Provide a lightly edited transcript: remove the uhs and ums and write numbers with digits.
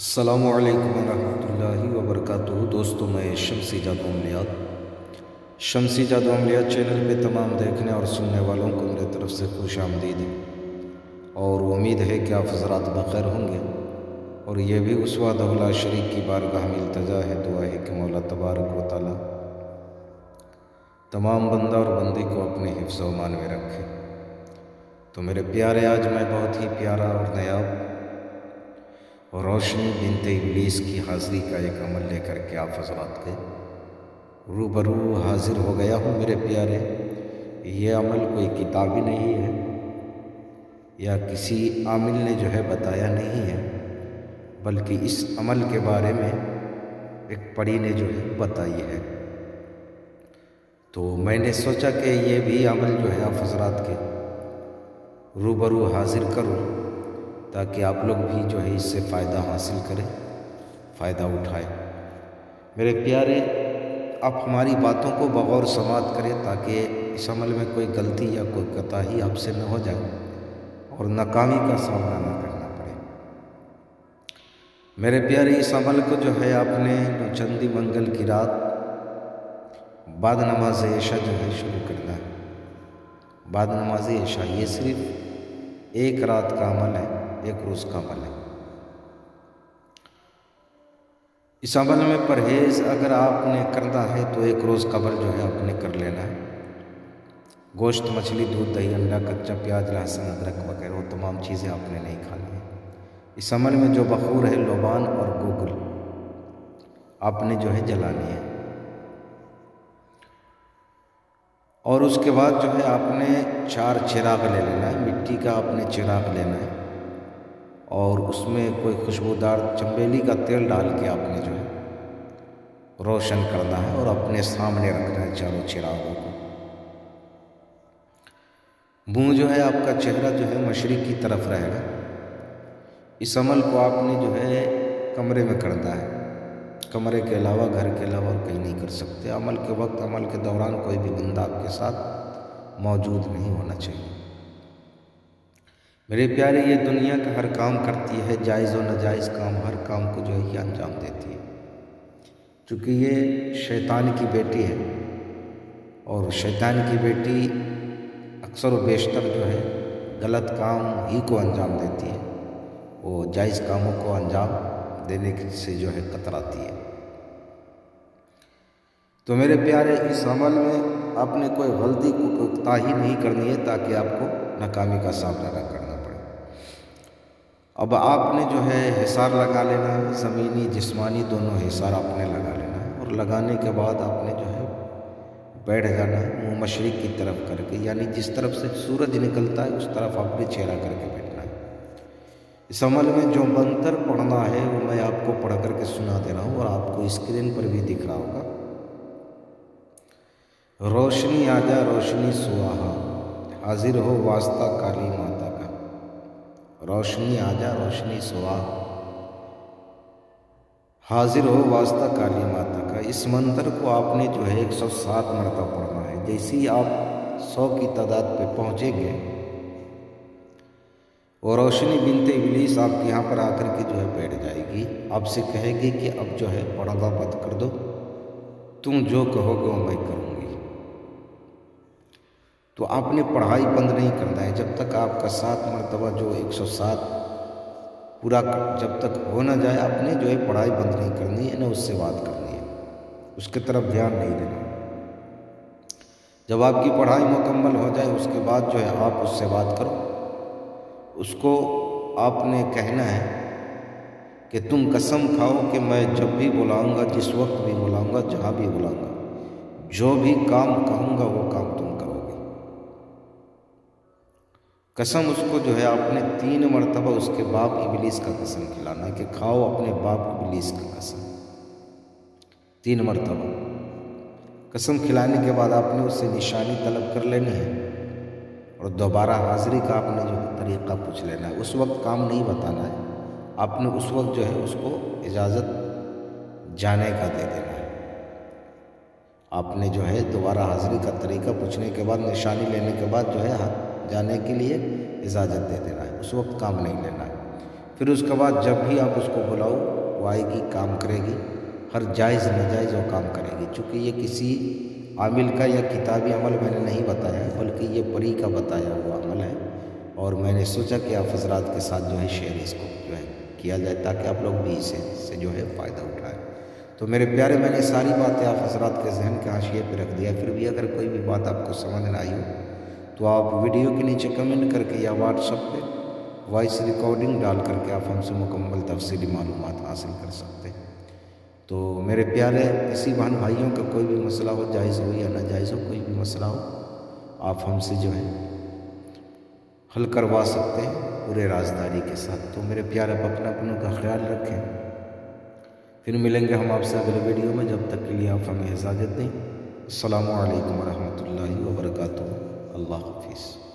السلام علیکم ورحمۃ اللہ وبرکاتہ۔ دوستوں، میں شمسی جادو عملیات چینل پہ تمام دیکھنے اور سننے والوں کو میرے طرف سے خوش آمدید ہے، اور امید ہے کہ آپ حضرات بخیر ہوں گے۔ اور یہ بھی اس وحدہ لا شریک کی بارگاہ میں التجا ہے، دعا ہے کہ مولا تبارک و تعالی تمام بندہ اور بندی کو اپنے حفظ و امان میں رکھے۔ تو میرے پیارے، آج میں بہت ہی پیارا اور نایاب اور روشنی بنت ابلیس کی حاضری کا ایک عمل لے کر کے آپ حضرات کے روبرو حاضر ہو گیا ہوں۔ میرے پیارے، یہ عمل کوئی کتابی نہیں ہے یا کسی عامل نے جو ہے بتایا نہیں ہے، بلکہ اس عمل کے بارے میں ایک پڑھی نے جو ہے بتائی ہے۔ تو میں نے سوچا کہ یہ بھی عمل جو ہے آپ حضرات کے روبرو حاضر کروں، تاکہ آپ لوگ بھی جو ہے اس سے فائدہ حاصل کریں، فائدہ اٹھائیں۔ میرے پیارے، آپ ہماری باتوں کو بغور سماعت کریں، تاکہ اس عمل میں کوئی غلطی یا کوئی کوتاہی آپ سے نہ ہو جائے اور ناکامی کا سامنا نہ کرنا پڑے۔ میرے پیارے، اس عمل کو جو ہے آپ نے چندی منگل کی رات بعد نماز عشاء جو ہے شروع کرنا ہے۔ بعد نماز عشاء یہ صرف ایک رات کا عمل ہے، ایک روز کا عمل ہے۔ اس عمل میں پرہیز اگر آپ نے کرنا ہے تو ایک روز قبل جو ہے آپ نے کر لینا ہے۔ گوشت، مچھلی، دودھ، دہی، انڈا، کچا پیاز، لہسن، ادرک وغیرہ وہ تمام چیزیں آپ نے نہیں کھانی ہیں۔ اس عمل میں جو بخور ہے، لوبان اور گوگل آپ نے جو ہے جلانی ہے، اور اس کے بعد جو ہے آپ نے 4 چراغ لے لینا ہے۔ مٹی کا آپ نے چراغ لینا ہے، اور اس میں کوئی خوشبودار چنبیلی کا تیل ڈال کے آپ نے جو ہے روشن کرنا ہے، اور اپنے سامنے رکھنا ہے چاروں چراغوں کو۔ منہ جو ہے آپ کا چہرہ جو ہے مشرق کی طرف رہے گا۔ اس عمل کو آپ نے جو ہے کمرے میں کرنا ہے، کمرے کے علاوہ، گھر کے علاوہ اور کہیں نہیں کر سکتے۔ عمل کے وقت، عمل کے دوران کوئی بھی بندہ آپ کے ساتھ موجود نہیں ہونا چاہیے۔ میرے پیارے، یہ دنیا کا ہر کام کرتی ہے، جائز و ناجائز کام، ہر کام کو جو ہے یہ انجام دیتی ہے، چونکہ یہ شیطان کی بیٹی ہے، اور شیطان کی بیٹی اکثر و بیشتر جو ہے غلط کام ہی کو انجام دیتی ہے، وہ جائز کاموں کو انجام دینے سے جو ہے کتراتی ہے۔ تو میرے پیارے، اس عمل میں آپ نے کوئی غلطی، کوئی کوتاہی نہیں کرنی ہے، تاکہ آپ کو ناکامی کا سامنا نہ کرنا پڑے۔ اب آپ نے جو ہے حصار لگا لینا ہے، زمینی جسمانی دونوں حصار آپ نے لگا لینا ہے، اور لگانے کے بعد آپ نے جو ہے بیٹھ جانا ہے منہ مشرق کی طرف کر کے، یعنی جس طرف سے سورج نکلتا ہے اس طرف آپ نے چہرہ کر کے بیٹھنا ہے۔ اس عمل میں جو منتر پڑھنا ہے وہ میں آپ کو پڑھ کر کے سنا دے رہا ہوں، اور آپ کو اسکرین پر بھی دکھ رہا ہوگا۔ روشنی آجا روشنی سواہا، حاضر ہو واسطہ کالی ماتا کا۔ روشنی آجا روشنی سواہا، حاضر ہو واسطہ کالی ماتا کا۔ اس منتر کو آپ نے جو ہے 107 مرتبہ پڑھنا ہے۔ جیسے ہی آپ 100 کی تعداد پہ پہنچیں گے، وہ روشنی بنت ابلیس آپ کے یہاں پر آ کر کے جو ہے بیٹھ جائے گی، آپ سے کہے گی کہ اب جو ہے پڑھنا بند کر دو، تم جو کہو گے وہ میں کروں گی۔ تو آپ نے پڑھائی بند نہیں کرنا ہے، جب تک آپ کا 7 مرتبہ جو 107 پورا جب تک ہو نہ جائے، آپ نے جو ہے پڑھائی بند نہیں کرنی ہے، نہ اس سے بات کرنی ہے، اس کی طرف دھیان نہیں دینا۔ جب آپ کی پڑھائی مکمل ہو جائے، اس کے بعد جو ہے آپ اس سے بات کرو۔ اس کو آپ نے کہنا ہے کہ تم قسم کھاؤ کہ میں جب بھی بلاؤں گا، جس وقت بھی بلاؤں گا، جہاں بھی بلاؤں گا، جو بھی کام کہوں گا وہ کام تم کرو گے۔ قسم اس کو جو ہے آپ نے 3 مرتبہ اس کے باپ ابلیس کا قسم کھلانا ہے، کہ کھاؤ اپنے باپ ابلیس کا قسم 3 مرتبہ۔ قسم کھلانے کے بعد آپ نے اس سے نشانی طلب کر لینی ہے، اور دوبارہ حاضری کا آپ نے جو طریقہ پوچھ لینا ہے۔ اس وقت کام نہیں بتانا ہے، آپ نے اس وقت جو ہے اس کو اجازت جانے کا دے دینا ہے۔ آپ نے جو ہے دوبارہ حاضری کا طریقہ پوچھنے کے بعد، نشانی لینے کے بعد جو ہے جانے کے لیے اجازت دے دینا ہے، اس وقت کام نہیں لینا ہے۔ پھر اس کے بعد جب بھی آپ اس کو بلاؤ وہ آئے گی، کام کرے گی، ہر جائز ناجائز وہ کام کرے گی۔ چونکہ یہ کسی عامل کا یا کتابی عمل میں نے نہیں بتایا ہے، بلکہ یہ پری کا بتایا ہوا عمل ہے، اور میں نے سوچا کہ آپ حضرات کے ساتھ جو ہے شیئر اس کو جو ہے کیا جائے تاکہ آپ لوگ بھی اسے سے جو ہے فائدہ اٹھائیں۔ تو میرے پیارے، میں نے ساری باتیں آپ حضرات کے ذہن کے حاشیے پہ رکھ دیا، پھر بھی اگر کوئی بھی بات آپ کو سمجھ نہ آئی ہو تو آپ ویڈیو کے نیچے کمنٹ کر کے یا واٹس ایپ پہ وائس ریکارڈنگ ڈال کر کے آپ ہم سے مکمل تفصیلی معلومات حاصل کر سکتے ہیں۔ تو میرے پیارے، کسی بہن بھائیوں کا کوئی بھی مسئلہ ہو، جائز ہو یا ناجائز ہو، کوئی بھی مسئلہ ہو، آپ ہم سے جو ہے حل کروا سکتے ہیں پورے رازداری کے ساتھ۔ تو میرے پیارے، اپنوں کا خیال رکھیں، پھر ملیں گے ہم آپ سے اگلے ویڈیو میں، جب تک کے لیے آپ ہمیں اجازت دیں۔ السلام علیکم ورحمۃ اللہ وبرکاتہ۔ اللہ حافظ۔